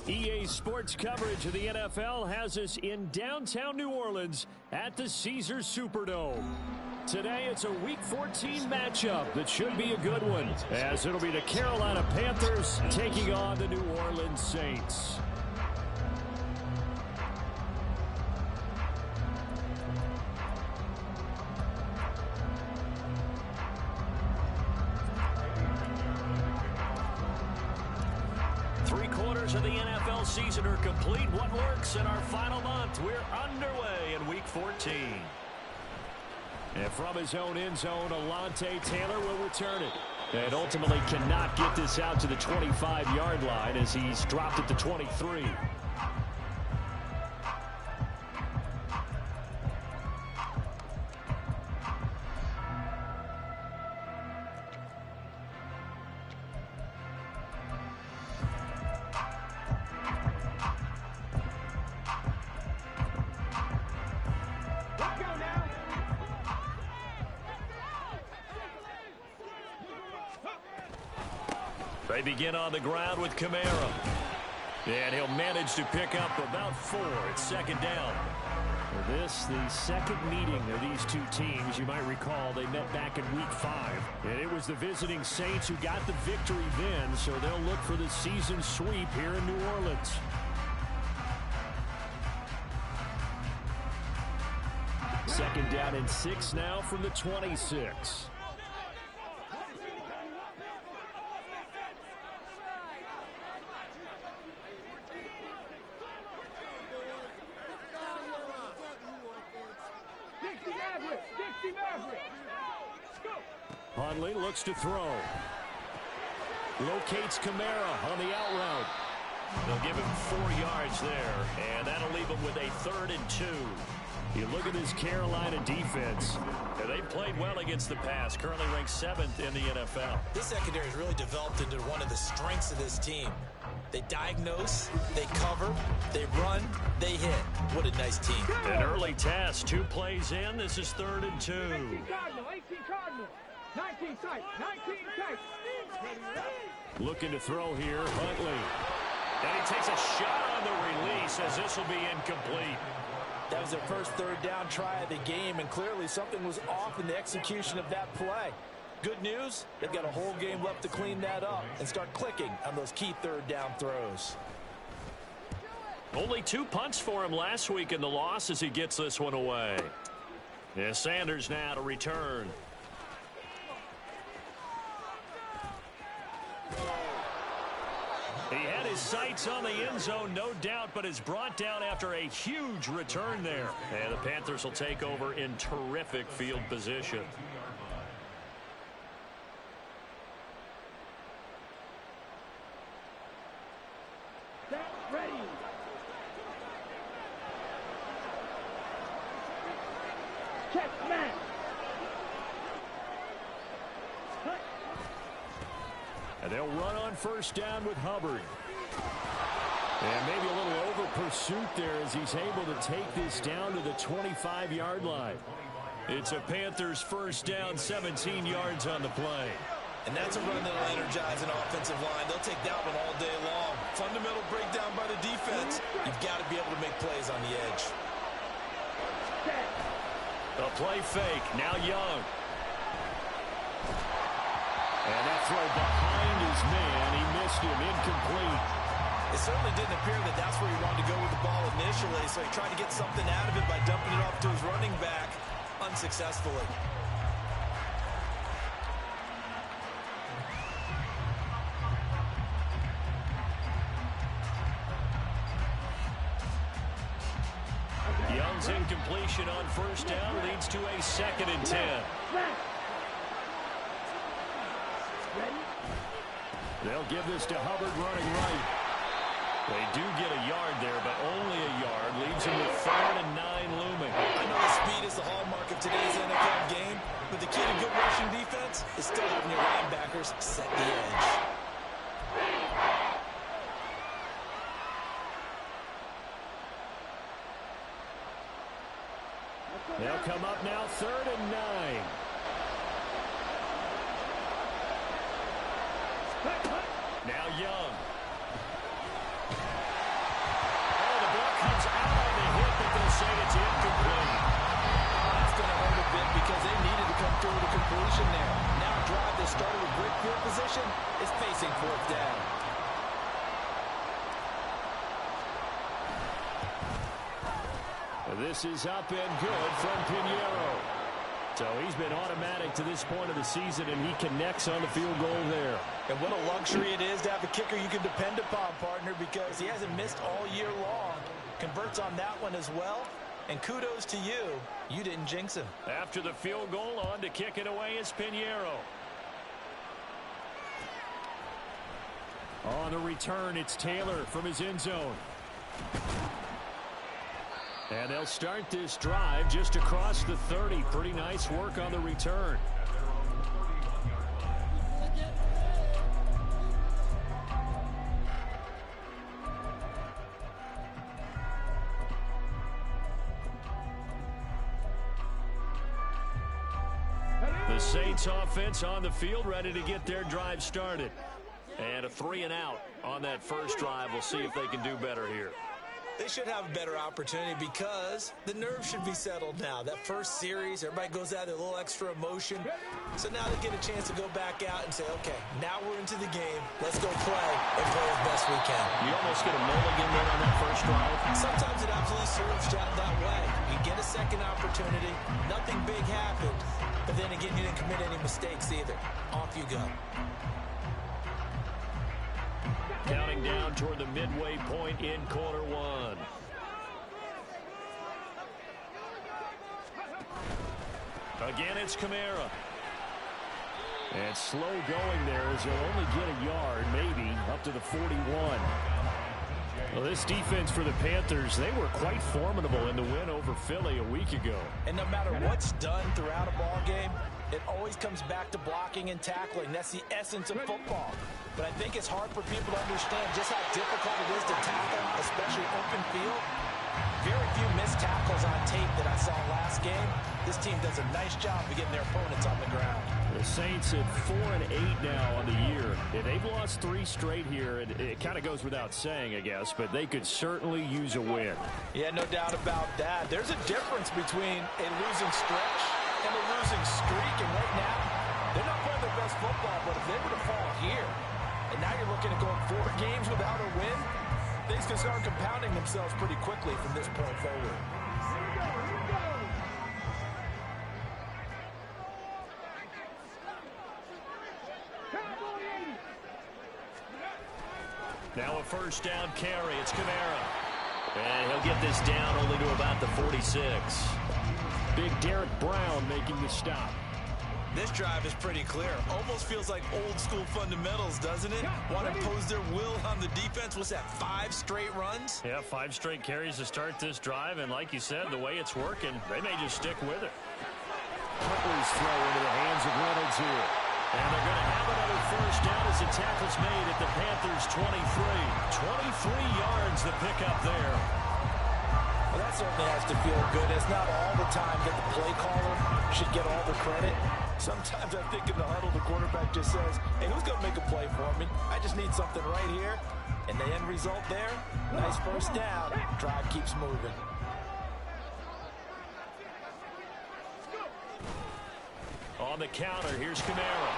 EA Sports coverage of the NFL has us in downtown New Orleans at the Caesars Superdome. Today, it's a Week 14 matchup that should be a good one, as it'll be the Carolina Panthers taking on the New Orleans Saints. Three-quarters of the NFL season are complete. What works in our final month? We're underway in Week 14. And from his own end zone, Alontae Taylor will return it. And ultimately cannot get this out to the 25-yard line as he's dropped at the 23. They begin on the ground with Kamara. And he'll manage to pick up about 4 at second down. For this, the second meeting of these two teams. You might recall they met back in Week 5. And it was the visiting Saints who got the victory then, so they'll look for the season sweep here in New Orleans. Second down and 6 now from the 26. Hundley looks to throw. Locates Kamara on the out route. They'll give him 4 yards there, and that'll leave him with a 3rd and 2. You look at this Carolina defense. They've played well against the pass, currently ranked 7th in the NFL. This secondary has really developed into one of the strengths of this team. They diagnose, they cover, they run, they hit. What a nice team. An early task, 2 plays in. This is 3rd and 2. 18 Cardinal. 19 tight. 19 tight. Looking to throw here, Huntley. And he takes a shot on the release as this will be incomplete. That was their first 3rd down try of the game, and clearly something was off in the execution of that play. Good news, they've got a whole game left to clean that up and start clicking on those key 3rd down throws. Only 2 punts for him last week in the loss as he gets this one away. Yeah, Sanders now to return. He had his sights on the end zone, no doubt, but is brought down after a huge return there. And the Panthers will take over in terrific field position. Ready. Check, man. And they'll run on first down with Hubbard. And maybe a little over pursuit there as he's able to take this down to the 25-yard line. It's a Panthers first down, 17 yards on the play. And that's a run that'll energize an offensive line. They'll take that one all day long. Fundamental breakdown by the defense. You've got to be able to make plays on the edge. A play fake. Now Young. And that throw behind his man. He missed him. Incomplete. It certainly didn't appear that that's where he wanted to go with the ball initially, so he tried to get something out of it by dumping it off to his running back unsuccessfully. Young's incompletion on first down leads to a 2nd and 10. They'll give this to Hubbard running right. They do get a yard there, but only a yard. Leaves him with 3rd and 9 looming. I know speed is the hallmark of today's NFL game, but the key to good rushing defense is still having your linebackers set the edge. They'll come up now 3rd and 9. Now Young. This is up and good from Pinheiro. So he's been automatic to this point of the season, and he connects on the field goal there. And what a luxury it is to have a kicker you can depend upon, partner, because he hasn't missed all year long. Converts on that one as well. And kudos to you. You didn't jinx him. After the field goal, on to kick it away is Pinheiro. On the return, it's Taylor from his end zone. And they'll start this drive just across the 30. Pretty nice work on the return. The Saints offense on the field, ready to get their drive started. And a 3-and-out on that first drive. We'll see if they can do better here. They should have a better opportunity because the nerves should be settled now. That first series, everybody goes out with a little extra emotion. So now they get a chance to go back out and say, okay, now we're into the game. Let's go play and play as best we can. You almost get a mulligan there on that first drive. Sometimes it absolutely serves that way. You get a second opportunity. Nothing big happened. But then again, you didn't commit any mistakes either. Off you go. Counting down toward the midway point in quarter one. Again, it's Kamara. And slow going there as he'll only get a yard, maybe, up to the 41. Well, this defense for the Panthers, they were quite formidable in the win over Philly a week ago. And no matter what's done throughout a ball game, it always comes back to blocking and tackling. That's the essence of football. But I think it's hard for people to understand just how difficult it is to tackle, especially open field. Very few missed tackles on tape that I saw last game. This team does a nice job of getting their opponents on the ground. The Saints at 4-8 now on the year. They've lost 3 straight here, and it kind of goes without saying, I guess, but they could certainly use a win. Yeah, no doubt about that. There's a difference between a losing stretch and a losing streak, and right now, they're not playing their best football, but if they were to fall here, and now you're looking at going 4 games without a win, things can start compounding themselves pretty quickly from this point forward. Now a first down carry. It's Kamara. And he'll get this down only to about the 46. Big Derek Brown making the stop. This drive is pretty clear. Almost feels like old school fundamentals, doesn't it? Want to impose their will on the defense. What's that, 5 straight runs? Yeah, 5 straight carries to start this drive. And like you said, the way it's working, they may just stick with it. Huntley's throw into the hands of Reynolds here. And they're going to have another first down as the tackle's made at the Panthers' 23. 23 yards the pickup there. Well, that certainly has to feel good. It's not all the time that the play caller should get all the credit. Sometimes I think in the huddle, the quarterback just says, hey, who's going to make a play for me? I just need something right here. And the end result there, nice first down. Drive keeps moving. On the counter, here's Kamara.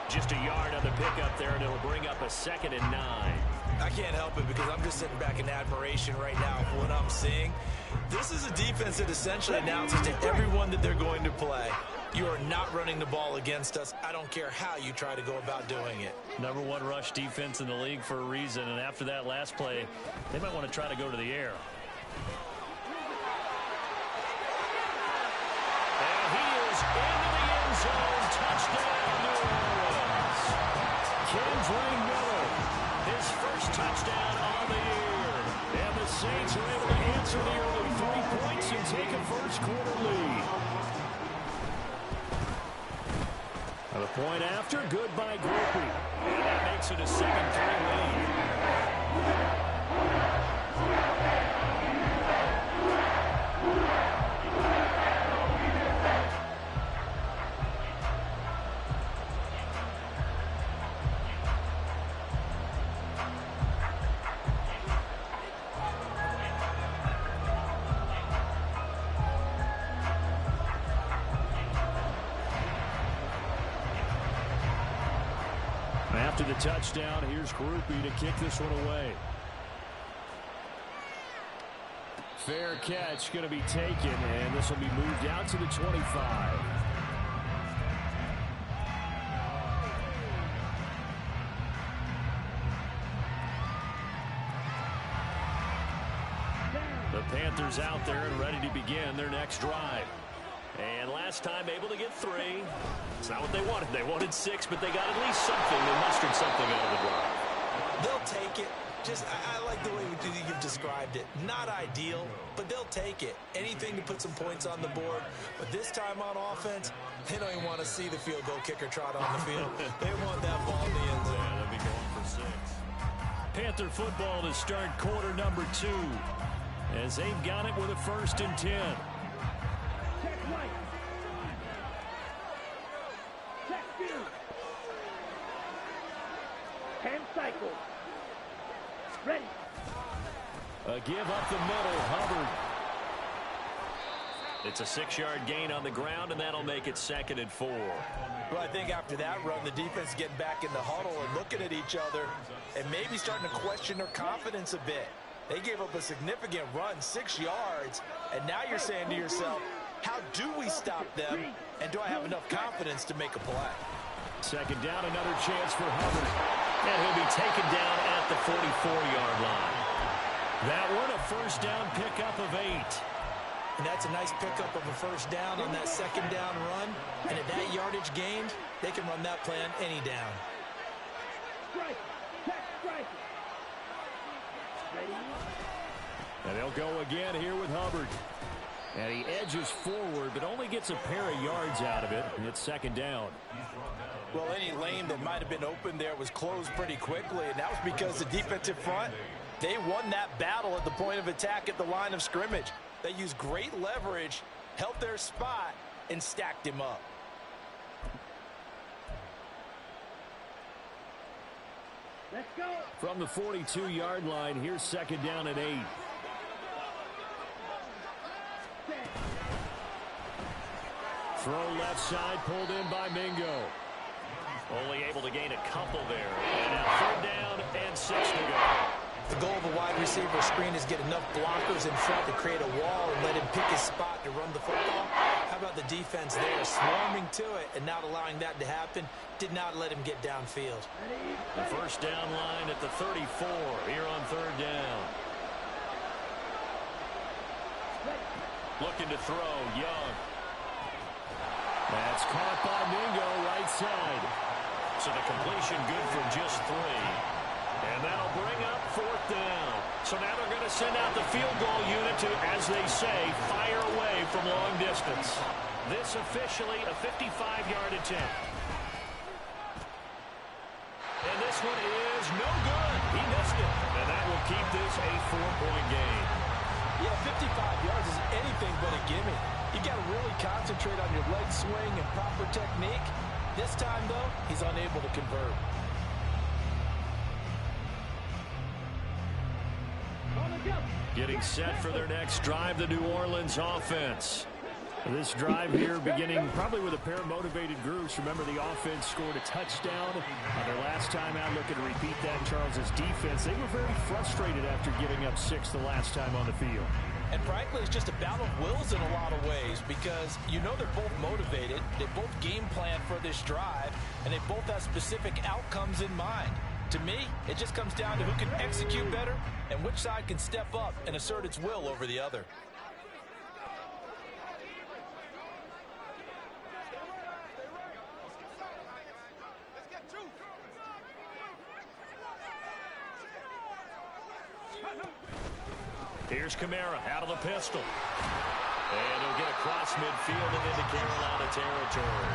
Just a yard on the pickup there, and it'll bring up a 2nd and 9. I can't help it because I'm just sitting back in admiration right now of what I'm seeing. This is a defense that essentially announces to everyone that they're going to play, you are not running the ball against us. I don't care how you try to go about doing it. Number 1 rush defense in the league for a reason, and after that last play, they might want to try to go to the air. And he is into the end zone. Touchdown, New Orleans. Kendrick Miller, his first touchdown on the year. And the Saints are able to answer the early 3 points and take a first-quarter lead. And the point after, good by Groupie. And that makes it a 7-3 lead. After the touchdown, here's Groupie to kick this one away. Fair catch going to be taken, and this will be moved out to the 25. The Panthers out there and ready to begin their next drive. And last time able to get 3. It's not what they wanted. They wanted 6, but they got at least something. They mustered something out of the drive. They'll take it. I like the way you've described it. Not ideal, but they'll take it. Anything to put some points on the board. But this time on offense, they don't even want to see the field goal kicker trot on the field. They want that ball in the end zone. Yeah, they'll be going for 6. Panther football to start quarter number 2. As they've got it with a 1st and 10. Check right. Check field. 10 cycles. Ready. A give up the middle, Hubbard. It's a 6-yard gain on the ground, and that'll make it 2nd and 4. Well, I think after that run, the defense is getting back in the huddle and looking at each other and maybe starting to question their confidence a bit. They gave up a significant run, 6 yards, and now you're saying to yourself, how do we stop them, and do I have enough confidence to make a play? 2nd down, another chance for Hubbard. And he'll be taken down at the 44-yard line. That one, a 1st down pickup of 8. And that's a nice pickup of a 1st down on that 2nd down run. And at that yardage gained, they can run that play on any down. Strike. Check strike. Ready. And they'll go again here with Hubbard. And he edges forward, but only gets a pair of yards out of it. And it's 2nd down. Well, any lane that might have been open there was closed pretty quickly, and that was because the defensive front, they won that battle at the point of attack at the line of scrimmage. They used great leverage, held their spot, and stacked him up. Let's go. From the 42-yard line, here's 2nd down and 8. Throw left side, pulled in by Mingo. Only able to gain a couple there. And now 3rd down and 6 to go. The goal of a wide receiver screen is get enough blockers in front to create a wall and let him pick his spot to run the football. How about the defense there, swarming to it and not allowing that to happen? Did not let him get downfield. The 1st down line at the 34 here on 3rd down. Looking to throw, Young. That's caught by Mingo, right side. So the completion good for just 3. And that'll bring up 4th down. So now they're going to send out the field goal unit to, as they say, fire away from long distance. This officially a 55-yard attempt. And this one is no good. He missed it. And that will keep this a 4-point game. Yeah, 55 yards is anything but a gimme. You got to really concentrate on your leg swing and proper technique. This time, though, he's unable to convert. Getting set for their next drive, the New Orleans offense. This drive here beginning probably with a pair of motivated groups. Remember, the offense scored a touchdown their last time out. Looking to repeat that. Charles's defense, they were very frustrated after giving up 6 the last time on the field. And frankly, it's just a battle of wills in a lot of ways because you know they're both motivated. They both game plan for this drive, and they both have specific outcomes in mind. To me, it just comes down to who can execute better and which side can step up and assert its will over the other. Here's Kamara out of the pistol. And he'll get across midfield and into Carolina territory.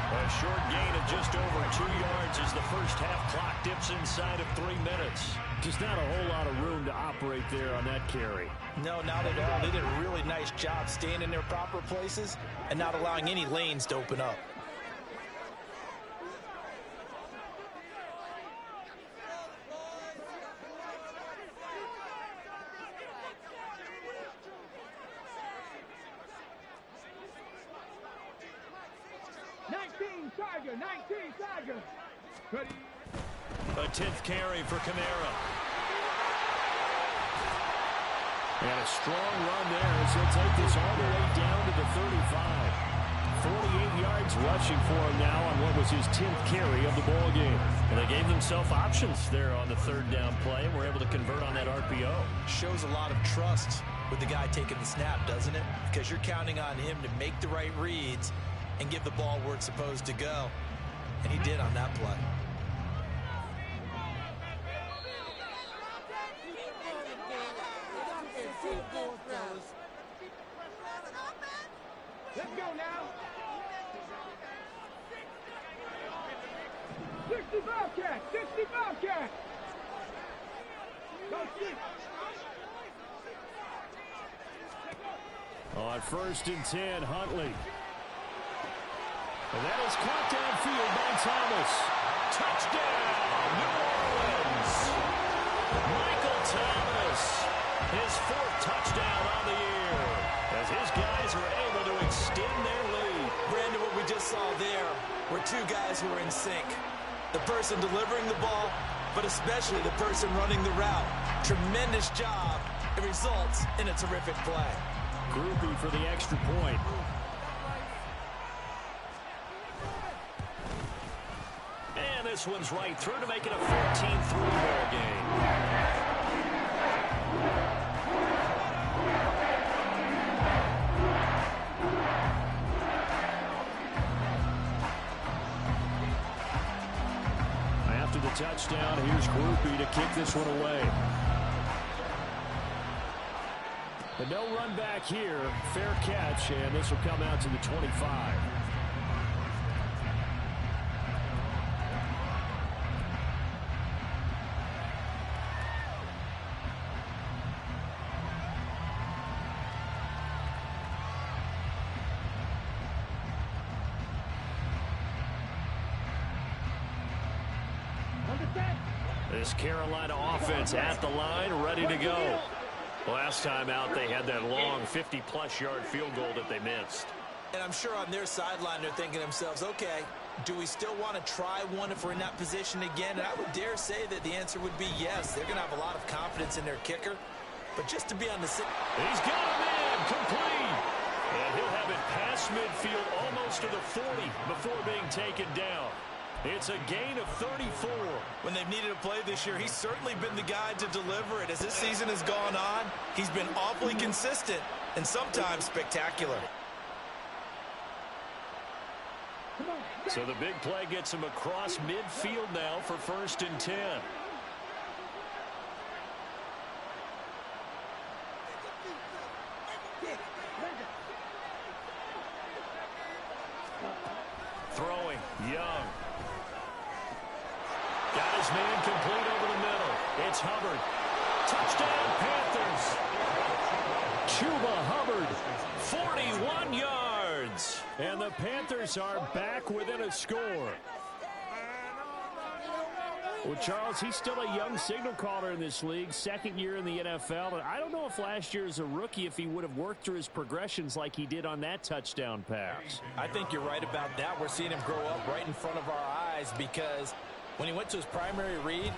A short gain of just over 2 yards as the first half clock dips inside of 3 minutes. Just not a whole lot of room to operate there on that carry. No, not at all. They did a really nice job staying in their proper places and not allowing any lanes to open up. A 10th carry for Kamara. And a strong run there as he'll take this all the way down to the 35. 48 yards rushing for him now on what was his 10th carry of the ball game. And they gave themselves options there on the third down play and were able to convert on that RPO. Shows a lot of trust with the guy taking the snap, doesn't it? Because you're counting on him to make the right reads and give the ball where it's supposed to go. And he did on that play. Let's go now. 65 cat, 65 cat. Go shoot. On 1st and 10, Huntley. And that is caught downfield by Thomas. Touchdown, New Orleans. Michael Thomas, his 4th touchdown on the year, as his guys are able to extend their lead. Brandon, what we just saw there were two guys who were in sync. The person delivering the ball, but especially the person running the route. Tremendous job. It results in a terrific play. Groupie for the extra point. And this one's right through to make it a 14-3 ball game. After the touchdown, here's Groupie to kick this one away. But no run back here. Fair catch, and this will come out to the 25. This Carolina offense at the line, ready to go. Last time out, they had that long 50-plus yard field goal that they missed. And I'm sure on their sideline, they're thinking to themselves, okay, do we still want to try one if we're in that position again? And I would dare say that the answer would be yes. They're going to have a lot of confidence in their kicker. But just to be on the... He's got him in, complete. And he'll have it past midfield almost to the 40 before being taken down. It's a gain of 34. When they've needed a play this year, he's certainly been the guy to deliver it. As this season has gone on, he's been awfully consistent and sometimes spectacular. So the big play gets him across midfield now for 1st and 10. Throwing, Young. Got his man complete over the middle. It's Hubbard. Touchdown, Panthers. Chuba Hubbard, 41 yards. And the Panthers are back within a score. Well, Charles, he's still a young signal caller in this league, 2nd year in the NFL. And I don't know if last year as a rookie, if he would have worked through his progressions like he did on that touchdown pass. I think you're right about that. We're seeing him grow up right in front of our eyes because when he went to his primary read,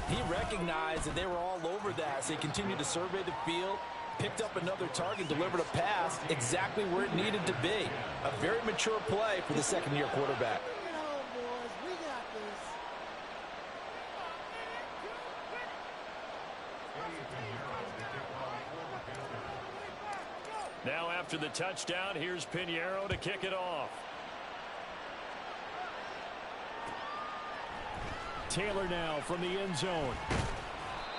he recognized that they were all over that. So he continued to survey the field, picked up another target, delivered a pass exactly where it needed to be. A very mature play for the 2nd-year quarterback. Now after the touchdown, here's Pinheiro to kick it off. Taylor now from the end zone.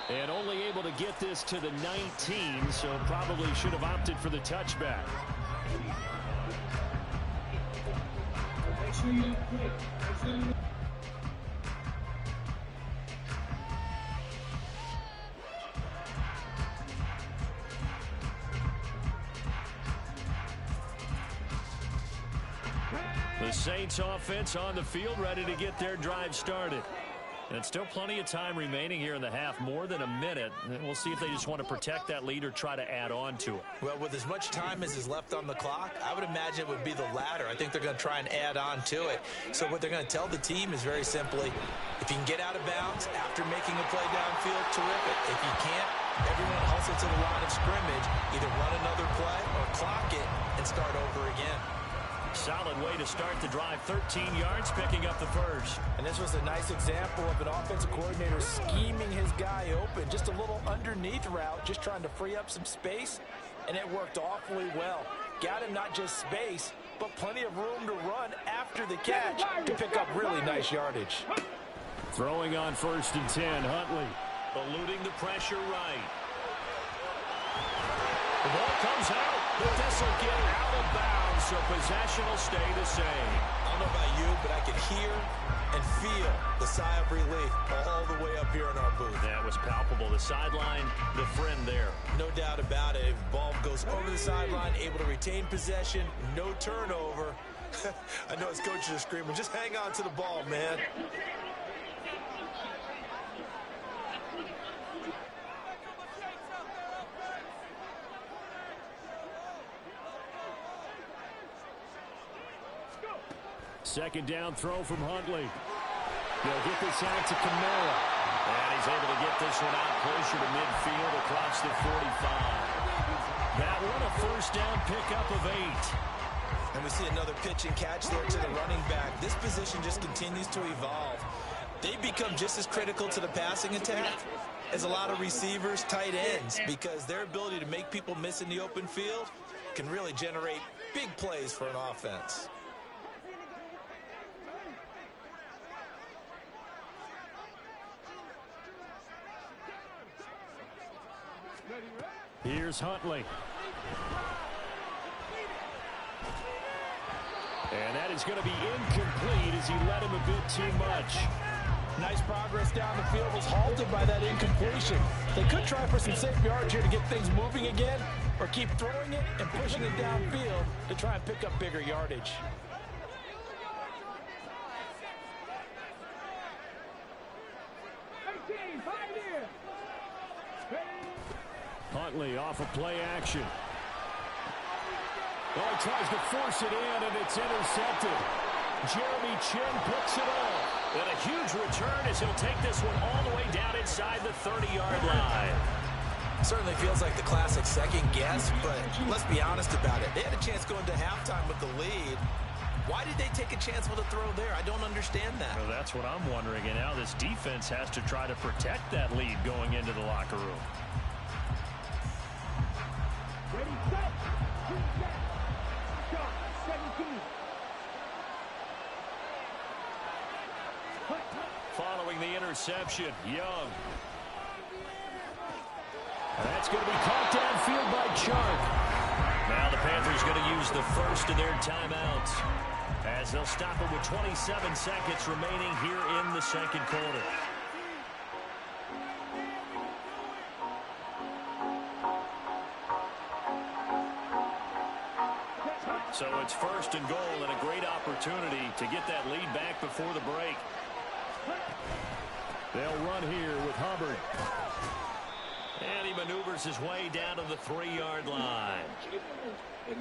And only able to get this to the 19, so probably should have opted for the touchback. The Saints offense on the field, ready to get their drive started. And still plenty of time remaining here in the half, more than a minute. And we'll see if they just want to protect that lead or try to add on to it. Well, with as much time as is left on the clock, I would imagine it would be the latter. I think they're going to try and add on to it. So what they're going to tell the team is very simply, if you can get out of bounds after making a play downfield, terrific. If you can't, Everyone hustle to the line of scrimmage, either run another play or clock it and start over again. Solid way to start the drive. 13 yards, picking up the first. And this was a nice example of an offensive coordinator scheming his guy open. Just a little underneath route, just trying to free up some space, and it worked awfully well. Got him not just space, but plenty of room to run after the catch to pick up really nice yardage. Throwing on 1st and 10, Huntley. Eluding the pressure right. The ball comes out, but this will get out of bounds, so possession will stay the same. I don't know about you, but I could hear and feel the sigh of relief all the way up here in our booth. That was palpable. The sideline, the friend there. No doubt about it. Ball goes over the sideline, able to retain possession, no turnover. I know his coaches are screaming, just hang on to the ball, man. Second down throw from Huntley. They'll get this out to Camara. And he's able to get this one out closer to midfield across the 45. That one a first down pickup of 8. And we see another pitch and catch there to the running back. This position just continues to evolve. They become just as critical to the passing attack as a lot of receivers, tight ends, because their ability to make people miss in the open field can really generate big plays for an offense. Here's Huntley. And that is going to be incomplete as he led him a bit too much. Nice progress down the field was halted by that incompletion. They could try for some safe yards here to get things moving again, or keep throwing it and pushing it downfield to try and pick up bigger yardage. Huntley off of play action. Oh, he tries to force it in, and it's intercepted. Jeremy Chin picks it up. And a huge return as he'll take this one all the way down inside the 30-yard line. Certainly feels like the classic second guess, but let's be honest about it. They had a chance going to halftime with the lead. Why did they take a chance with a throw there? I don't understand that. Well, that's what I'm wondering. And now this defense has to try to protect that lead going into the locker room. Ready, set, reset, start, 17. Following the interception, Young. And that's going to be caught downfield by Chark. Now the Panthers going to use the first of their timeouts as they'll stop it with 27 seconds remaining here in the second quarter. So it's 1st and goal and a great opportunity to get that lead back before the break. They'll run here with Hubbard. And he maneuvers his way down to the 3-yard line.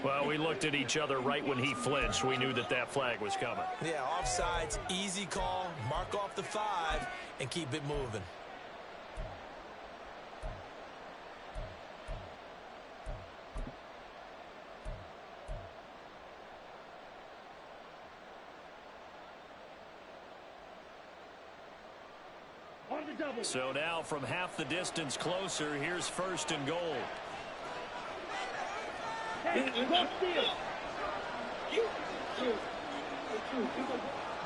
Well, we looked at each other right when he flinched. We knew that that flag was coming. Yeah, offsides, easy call, mark off the 5, and keep it moving. So now from half the distance closer, here's 1st and goal. Hey, go steal.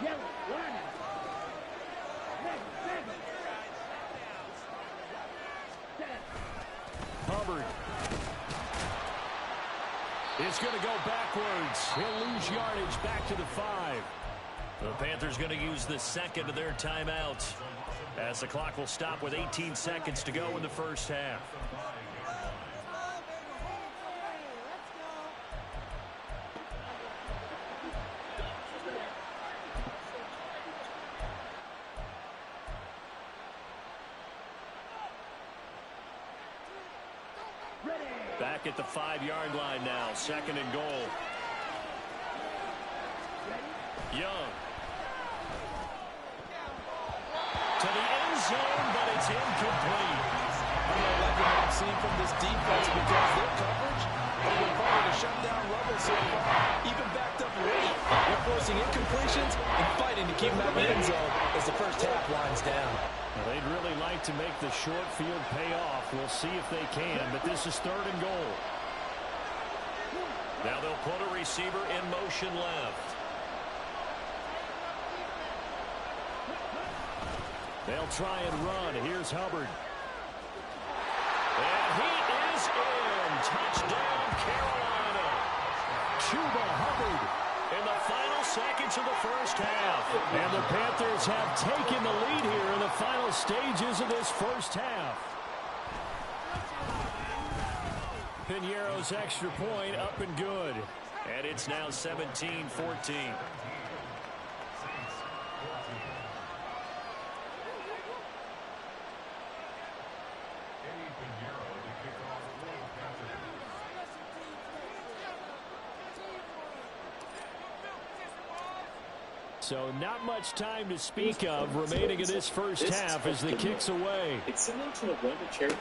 Yellow, line. Hubbard is going to go backwards. He'll lose yardage back to the 5. The Panthers going to use the second of their timeouts as the clock will stop with 18 seconds to go in the first half. Back at the 5-yard line now, 2nd and goal. Young. To the end zone, but it's incomplete. seeing from this defense because their coverage has been probably at a shutdown level so far, even backed up late. They're forcing incompletions and fighting to keep them out of the end zone as the first half winds down. Well, they'd really like to make the short field pay off. We'll see if they can, but this is 3rd and goal. Now they'll put a receiver in motion left. They'll try and run. Here's Hubbard. And he is in. Touchdown, Carolina. Chuba Hubbard in the final seconds of the first half. And the Panthers have taken the lead here in the final stages of this first half. Piñeiro's extra point up and good. And it's now 17-14. So not much time to speak of remaining in this first half as the kick's away. It's similar to the one the chair.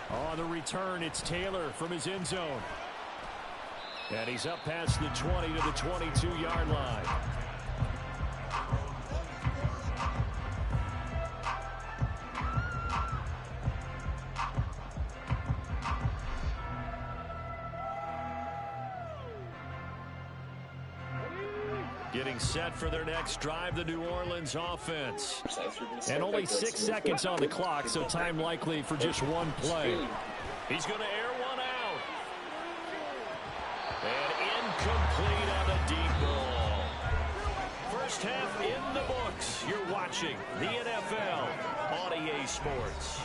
On the return, it's Taylor from his end zone. And he's up past the 20 to the 22-yard line. Getting set for their next drive, the New Orleans offense. And only 6 seconds on the clock, so time likely for just one play. He's going to air one out. And incomplete on a deep ball. First half in the books. You're watching the NFL on EA Sports.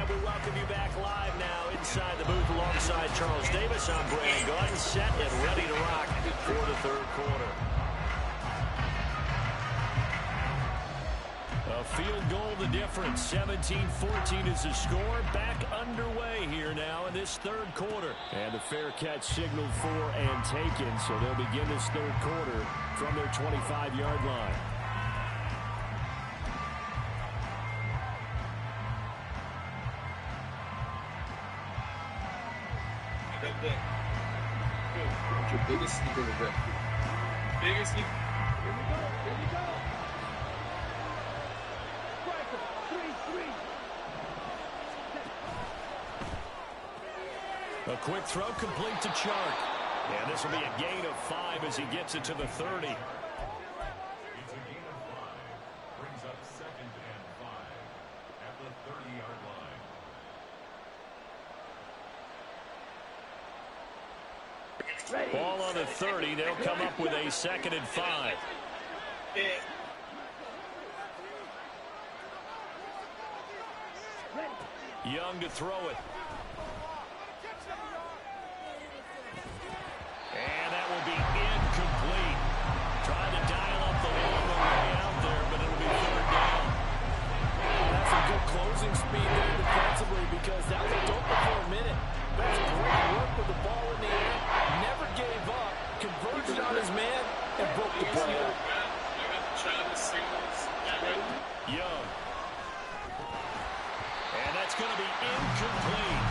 We welcome you back live now inside the booth alongside Charles Davis. I'm Brandon Gordon, set and ready to rock for the 3rd quarter. A field goal the difference. 17-14 is the score. Back underway here now in this 3rd quarter. And the fair catch signaled for and taken, so they'll begin this 3rd quarter from their 25-yard line. What's your biggest sneaker regret? Biggest sneaker? Here we go. Here we go. Striker, 3-3. A quick throw complete to Chark. And this will be a gain of 5 as he gets it to the 30. It's a gain of 5. Brings up 2nd and 5 at the 30-yard line. Ball on the 30. They'll come up with a 2nd and 5. Young to throw it. And that will be incomplete. Trying to dial up the long way out there, but it'll be 3rd down. That's a good closing speed there defensively because that was open for a minute. That's great work with the ball in the air. Never gave up. Converged on his man and broke the play up. Young. And that's going to be incomplete.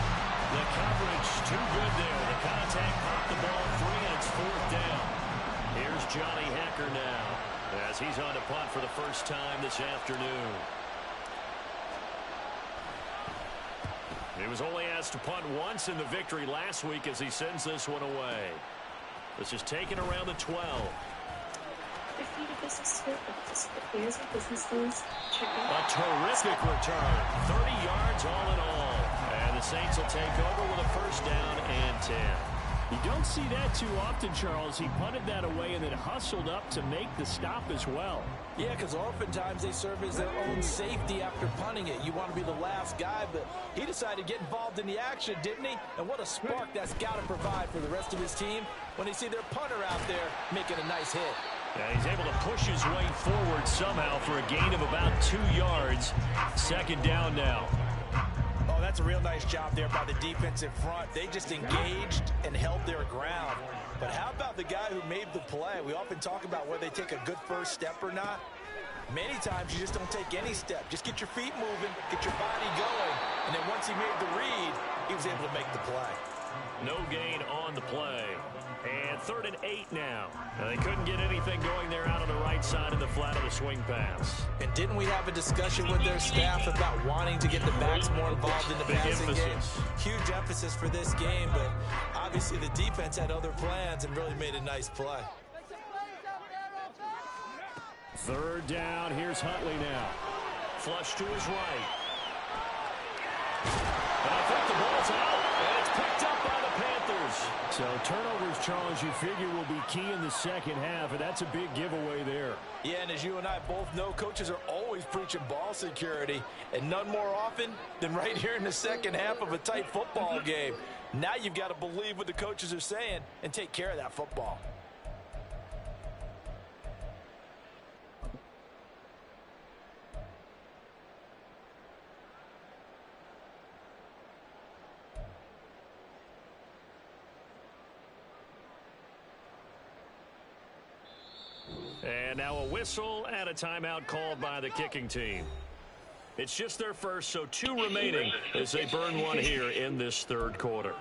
The coverage too good there. The contact popped the ball free, and it's 4th down. Here's Johnny Hacker now as he's on to punt for the first time this afternoon. He was only asked to punt once in the victory last week as he sends this one away. This is taken around the 12. A terrific return. 30 yards all in all. And the Saints will take over with a first down and 10. You don't see that too often, Charles. He punted that away and then hustled up to make the stop as well. Yeah, because oftentimes they serve as their own safety after punting it. You want to be the last guy, but he decided to get involved in the action, didn't he? And what a spark that's got to provide for the rest of his team when they see their punter out there making a nice hit. Yeah, he's able to push his way forward somehow for a gain of about 2 yards. 2nd down now. Oh, that's a real nice job there by the defensive front. They just engaged and held their ground. But how about the guy who made the play? We often talk about whether they take a good first step or not. Many times you just don't take any step. Just get your feet moving, get your body going, and then once he made the read, he was able to make the play. No gain on the play. And 3rd and 8 now. They couldn't get anything going there out on the right side of the flat of the swing pass. And didn't we have a discussion with their staff about wanting to get the backs more involved in the passing game? Huge emphasis for this game, but obviously the defense had other plans and really made a nice play. 3rd down. Here's Huntley now. Flush to his right. And I think the ball's out. And it's picked up by the Panthers. So turnovers, Charles, you figure will be key in the second half, and that's a big giveaway there. Yeah, and as you and I both know, coaches are always preaching ball security, and none more often than right here in the second half of a tight football game. Now you've got to believe what the coaches are saying and take care of that football. And now a whistle and a timeout called by the kicking team. It's just their first, so 2 remaining as they burn one here in this 3rd quarter.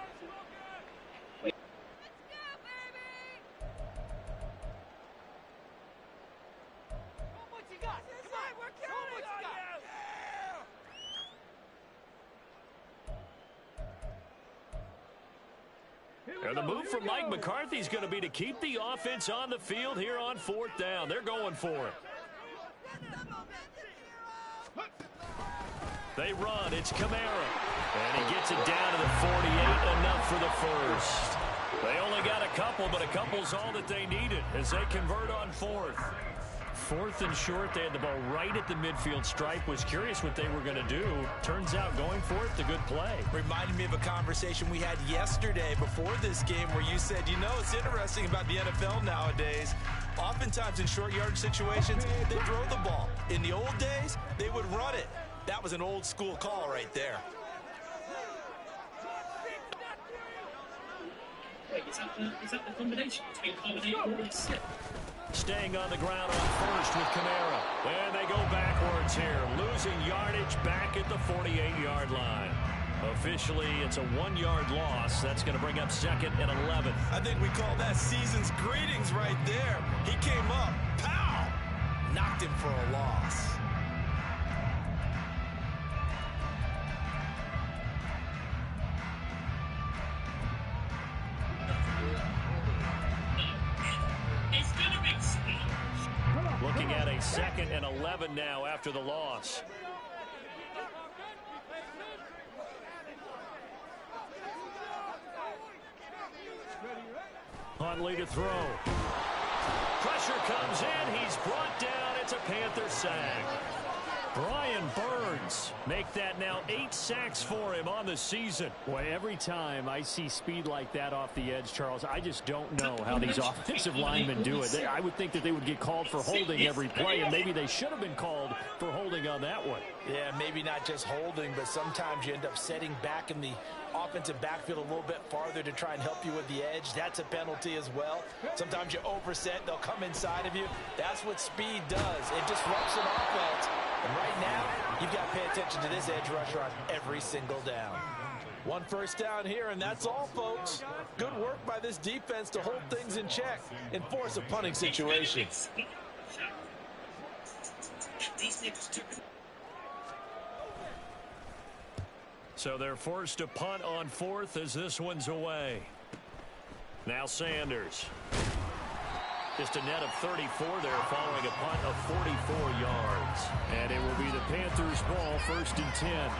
And the move from Mike McCarthy is going to be to keep the offense on the field here on 4th down. They're going for it. They run. It's Kamara. And he gets it down to the 48. Enough for the first. They only got a couple, but a couple's all that they needed as they convert on 4th. 4th and short. They had the ball right at the midfield stripe. Was curious what they were going to do. Turns out going for it, the good play. Reminded me of a conversation we had yesterday before this game where you said, you know, it's interesting about the NFL nowadays. Oftentimes in short yardage situations, they throw the ball. In the old days, they would run it. That was an old school call right there. Wait, is that the combination between combination and slip? Staying on the ground on 1st with Kamara. And they go backwards here. Losing yardage back at the 48-yard line. Officially, it's a 1-yard loss. That's going to bring up 2nd and 11. I think we call that season's greetings right there. He came up. Pow! Knocked him for a loss. Looking at a 2nd and 11 now after the loss. Huntley to throw. Pressure comes in. He's brought down. It's a Panther sack. Brian Burns make that now 8 sacks for him on the season. Boy, every time I see speed like that off the edge, Charles, I just don't know how these offensive linemen do it. I would think that they would get called for holding every play, and maybe they should have been called for holding on that one. Yeah, maybe not just holding, but sometimes you end up setting back in the offensive backfield a little bit farther to try and help you with the edge. That's a penalty as well. Sometimes you overset, they'll come inside of you. That's what speed does. It disrupts an offense. And right now, you've got to pay attention to this edge rusher on every single down. 1 first down here, and that's all, folks. Good work by this defense to hold things in check and force a punting situation. So they're forced to punt on 4th as this one's away. Now Sanders. Just a net of 34 there following a punt of 44 yards. And it will be the Panthers' ball, 1st and 10.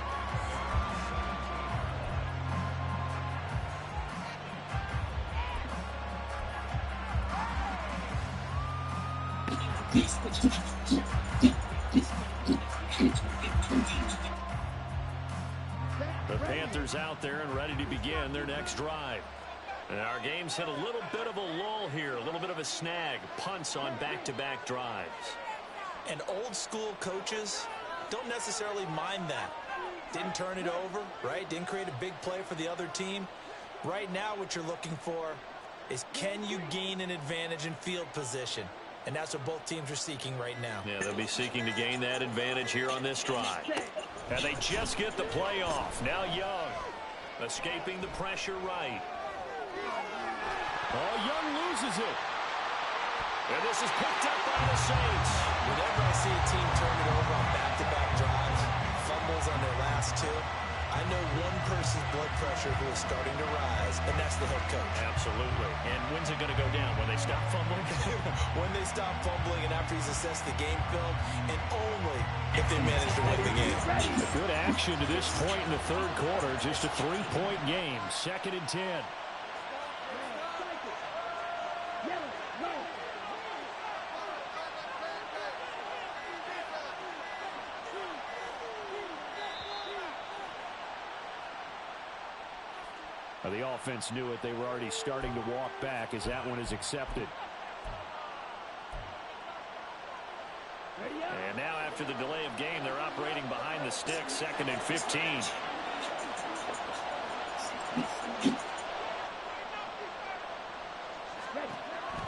The Panthers out there and ready to begin their next drive. And our game's hit a little bit of a lull here, a little bit of a snag. Punts on back-to-back drives. And old school coaches don't necessarily mind that. Didn't turn it over, right? Didn't create a big play for the other team. Right now what you're looking for is, can you gain an advantage in field position? And that's what both teams are seeking right now. Yeah, they'll be seeking to gain that advantage here on this drive. And they just get the play off. Now Young escaping the pressure right. Oh, Young loses it. And this is picked up by the Saints. Whenever I see a team turn it over on back-to-back drives, fumbles on their last two, I know one person's blood pressure who is starting to rise, and that's the head coach. Absolutely. And when's it going to go down? When they stop fumbling? When they stop fumbling and after he's assessed the game film, and only if they manage to win the game. A good action to this point in the third quarter. Just a 3-point game. 2nd and 10. The offense knew it. They were already starting to walk back as that one is accepted. And now after the delay of game, they're operating behind the sticks. 2nd and 15.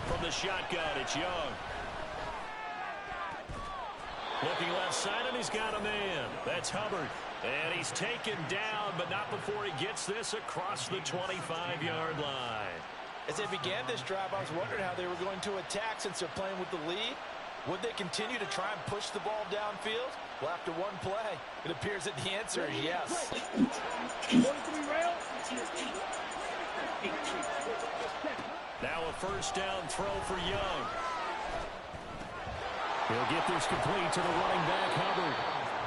From the shotgun, it's Young. Looking left side, and he's got a man. That's Hubbard. And he's taken down, but not before he gets this across the 25-yard line. As they began this drive, I was wondering how they were going to attack since they're playing with the lead. Would they continue to try and push the ball downfield? Well, after one play, it appears that the answer is yes. Now a first down throw for Young. He'll get this complete to the running back, Hubbard.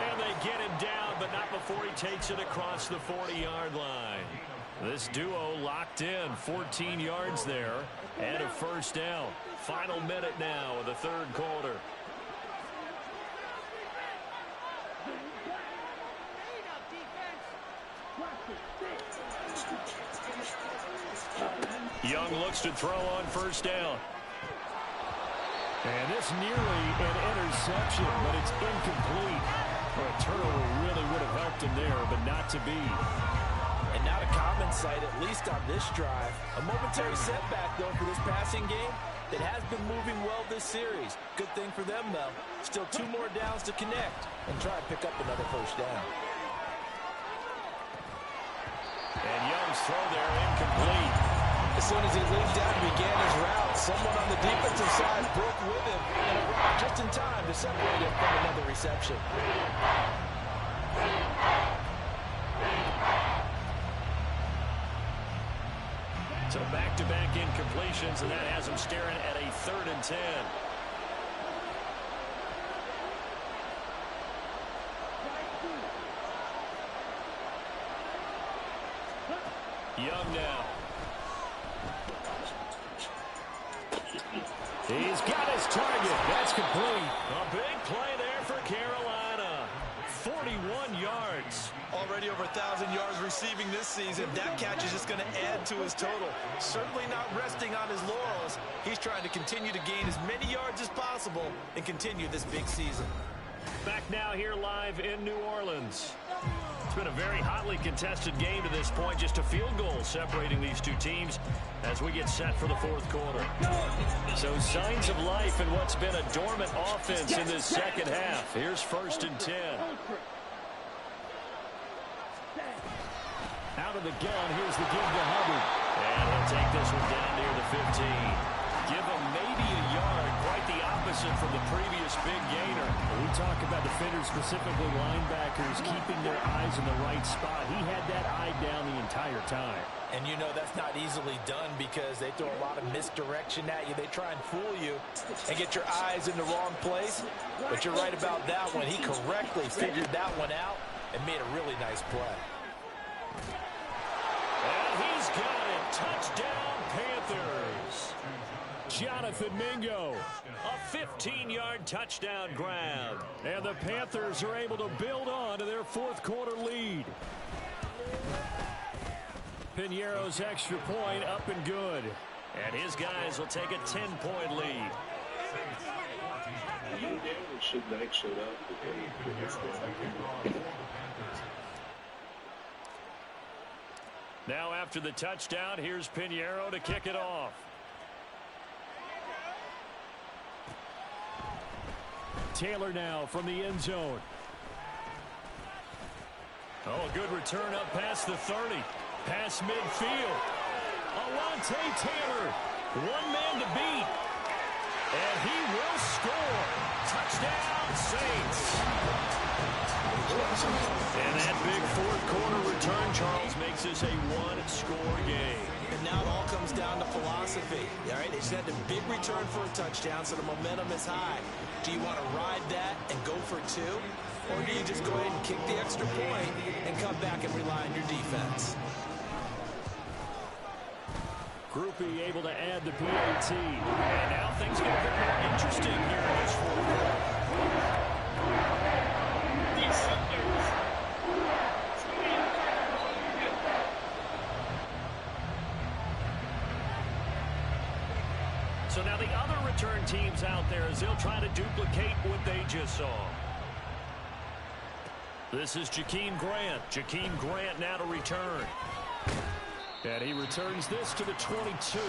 And they get him down, but not before he takes it across the 40-yard line. This duo locked in, 14 yards there, and a first down. Final minute now of the third quarter. Young looks to throw on first down. And this nearly an interception, but it's incomplete. Well, a turnover really would have helped him there, but not to be. And not a common sight, at least on this drive. A momentary setback, though, for this passing game that has been moving well this series. Good thing for them, though. Still 2 more downs to connect and try to pick up another first down. And Young's throw there incomplete. As soon as he leaned down and began his route, someone on the defensive side broke with him and arrived just in time to separate him from another reception. So back-to-back incompletions, and that has him staring at a 3rd and 10. Young now. He's got his target. That's complete. A big play there for Carolina. 41 yards. Already over 1,000 yards receiving this season. That catch is just going to add to his total. Certainly not resting on his laurels. He's trying to continue to gain as many yards as possible and continue this big season. Back now here live in New Orleans. It's been a very hotly contested game to this point. Just a field goal separating these two teams as we get set for the fourth quarter. So signs of life in what's been a dormant offense in this second half. Here's 1st and 10. Out of the gun, here's the give to Hubbard. And he'll take this one down near the 15. Give him maybe a yard, quite the opposite from the previous big gainer. We talk about defenders, specifically linebackers, keeping their eyes in the right spot. He had that eye down the entire time. And you know that's not easily done because they throw a lot of misdirection at you. They try and fool you and get your eyes in the wrong place. But you're right about that one. He correctly figured that one out and made a really nice play. And he's got it. Touchdown, Panthers. Jonathan Mingo. A 15-yard touchdown grab. And the Panthers are able to build on to their fourth quarter lead. Piñeiro's extra point up and good. And his guys will take a 10-point lead. Now after the touchdown, here's Pinheiro to kick it off. Taylor now from the end zone. Oh, a good return up past the 30. Past midfield. Alontae Taylor. One man to beat. And he will score. Touchdown, Saints. And that big fourth quarter return, Charles, makes this a one-score game. And now it all comes down to philosophy. All right, they just had a big return for a touchdown, so the momentum is high. Do you want to ride that and go for two? Or do you just go ahead and kick the extra point and come back and rely on your defense? Groupie able to add the PAT. And now things get a bit more interesting here in this fourth quarter. So now the other return teams out there as they'll try to duplicate what they just saw. This is Jakeem Grant. Jakeem Grant now to return. And he returns this to the 22.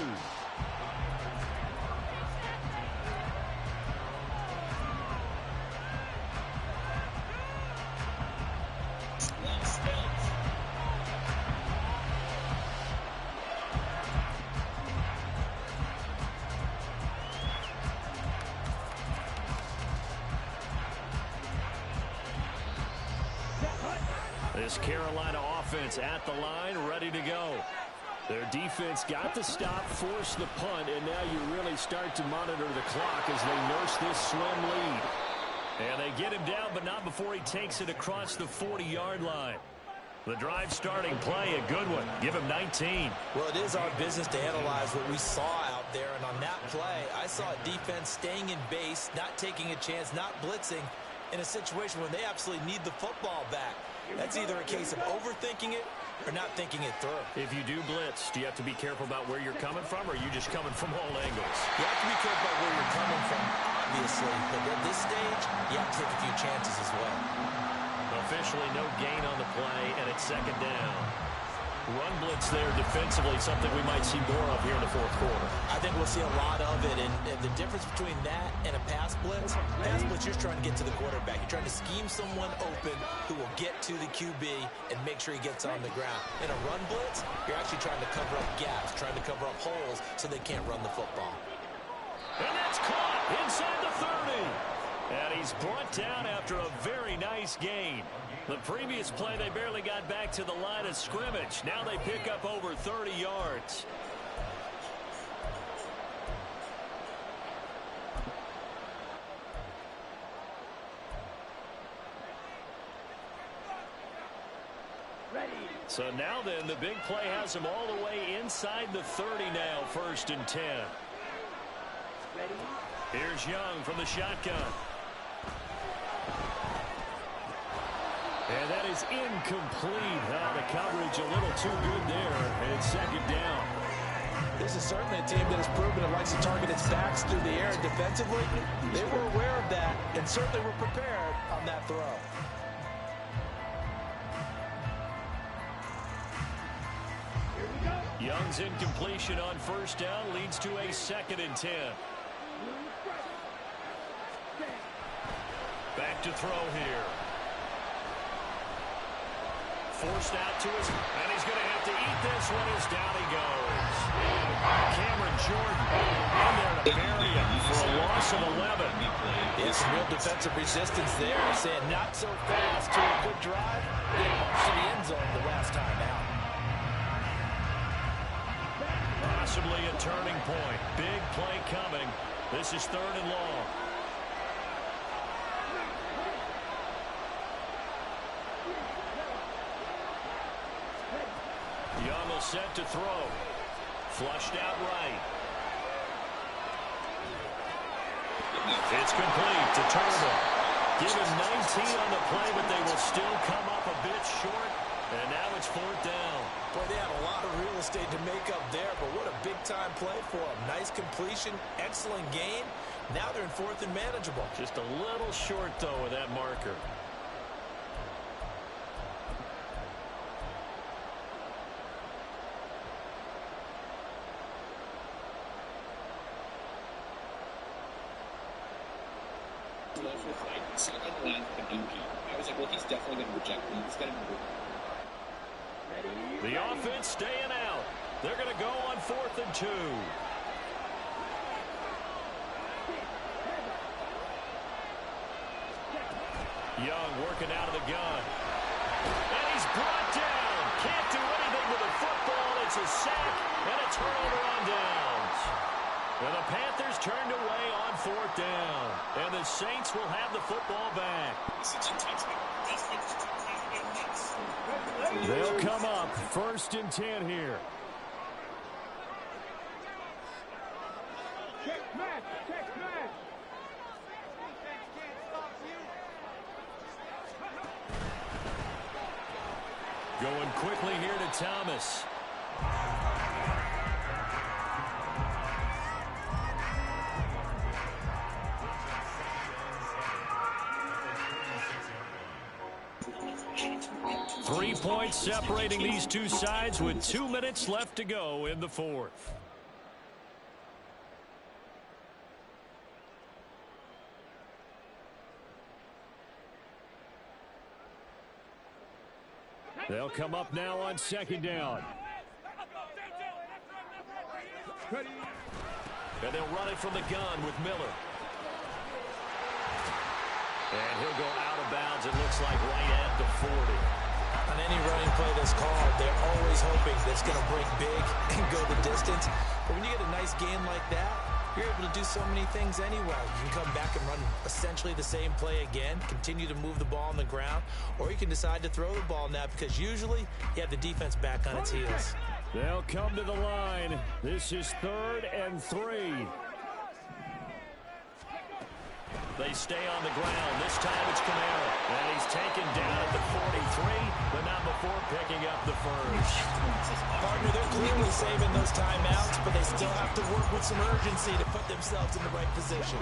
This Carolina offense at the line, ready to go. Their defense got the stop, forced the punt, and now you really start to monitor the clock as they nurse this slim lead. And they get him down, but not before he takes it across the 40-yard line. The drive starting play, a good one. Give him 19. Well, it is our business to analyze what we saw out there, and on that play, I saw a defense staying in base, not taking a chance, not blitzing, in a situation where they absolutely need the football back. That's either a case of overthinking it or not thinking it through. If you do blitz, do you have to be careful about where you're coming from, or are you just coming from all angles? You have to be careful about where you're coming from, obviously, but at this stage, you have to take a few chances as well. Officially no gain on the play, and it's second down. Run blitz there defensively, something we might see more of here in the fourth quarter. I think we'll see a lot of it, and the difference between that and a pass blitz, you're trying to get to the quarterback. You're trying to scheme someone open who will get to the QB and make sure he gets on the ground. In a run blitz, you're actually trying to cover up gaps, trying to cover up holes so they can't run the football. And that's caught inside the 30. And he's brought down after a very nice gain. The previous play, they barely got back to the line of scrimmage. Now they pick up over 30 yards. So now then, the big play has him all the way inside the 30 now, 1st and 10. Here's Young from the shotgun. And that is incomplete. The coverage a little too good there, and it's second down. This is certainly a team that has proven it likes to target its backs through the air defensively. They were aware of that and certainly were prepared on that throw. Young's incompletion on 1st down leads to a 2nd and 10. Back to throw here. Forced out to his, and he's going to have to eat this one as down he goes. Cameron Jordan in there to bury him for a loss of 11. Yeah, some real defensive resistance there. Saying not so fast to a good drive. They marched to the end zone the last time out. Possibly a turning point. Big play coming. This is 3rd and long. Young will set to throw. Flushed out right. It's complete to Turner. Give him 19 on the play, but they will still come up a bit short. And now it's 4th down. Boy, they had a lot of real estate to make up there, but what a big-time play for them. Nice completion, excellent game. Now they're in 4th and manageable. Just a little short, though, with that marker. for fight. Sat on the line with an MP. I was like, well, he's definitely going to reject me. He's going to move. The offense staying out. They're going to go on 4th and 2. Young working out of the gun. And he's brought down. Can't do anything with the football. It's a sack and a turnover on downs. And the Panthers turned away on 4th down. And the Saints will have the football back. They'll come up 1st and 10 here. Check match, check match. Going quickly here to Thomas. 3 points separating these two sides with 2 minutes left to go in the 4th. They'll come up now on 2nd down. And they'll run it from the gun with Miller. And he'll go out of bounds, it looks like, right at the 40. On any running play that's called, they're always hoping that it's going to break big and go the distance. But when you get a nice game like that, you're able to do so many things anyway. You can come back and run essentially the same play again, continue to move the ball on the ground, or you can decide to throw the ball now because usually you have the defense back on its heels. They'll come to the line. This is 3rd and 3. They stay on the ground. This time it's Camara. And he's taken down at the 43, but not before picking up the first. Partner, they're clearly saving those timeouts, but they still have to work with some urgency to put themselves in the right position.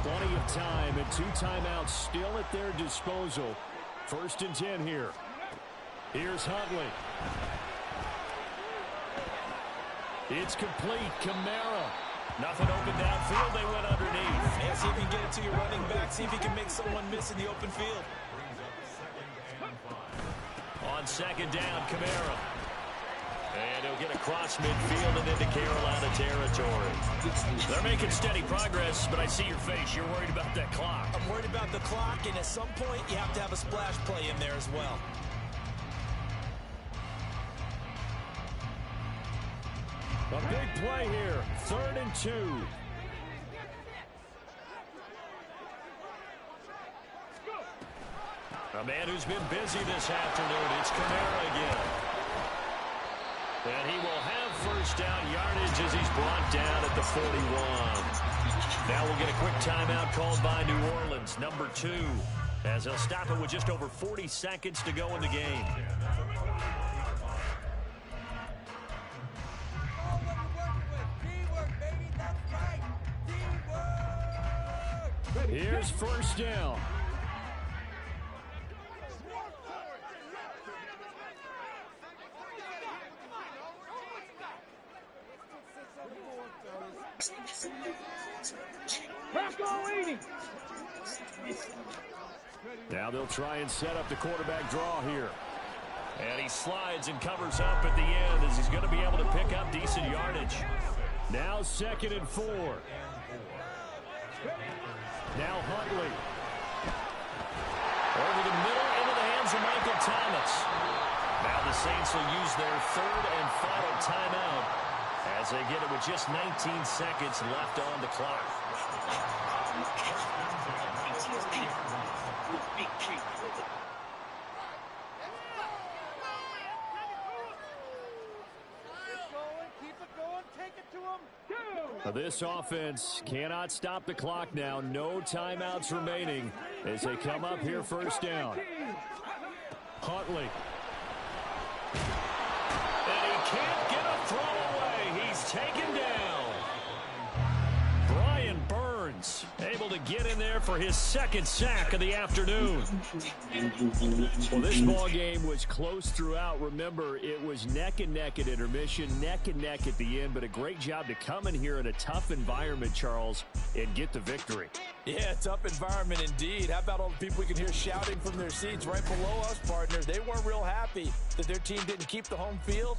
Plenty of time and 2 timeouts still at their disposal. 1st and 10 here. Here's Huntley. It's complete. Camara. Nothing open downfield. They went underneath. And see if you can get it to your running back. See if you can make someone miss in the open field. On 2nd down, Camara. And he'll get across midfield and into Carolina territory. They're making steady progress, but I see your face. You're worried about that clock. I'm worried about the clock, and at some point, you have to have a splash play in there as well. A big play here. 3rd and 2. A man who's been busy this afternoon. It's Camara again. And he will have 1st down yardage as he's brought down at the 41. Now we'll get a quick timeout called by New Orleans, number 2, as they'll stop it with just over 40 seconds to go in the game. Here's 1st down. Now they'll try and set up the quarterback draw here. And he slides and covers up at the end as he's going to be able to pick up decent yardage. Now 2nd and 4. Now Huntley. Over the middle into the hands of Michael Thomas. Now the Saints will use their 3rd and final timeout as they get it with just 19 seconds left on the clock. This offense cannot stop the clock now. No timeouts remaining as they come up here 1st down. Huntley. And he can't get a throw away. He's taken down. Brian Burns able to get in there for his second sack of the afternoon. Well, this ball game was close throughout. Remember, it was neck and neck at intermission, neck and neck at the end, but a great job to come in here in a tough environment, Charles, and get the victory. Yeah, tough environment indeed. How about all the people we can hear shouting from their seats right below us, partner? They weren't real happy that their team didn't keep the home field.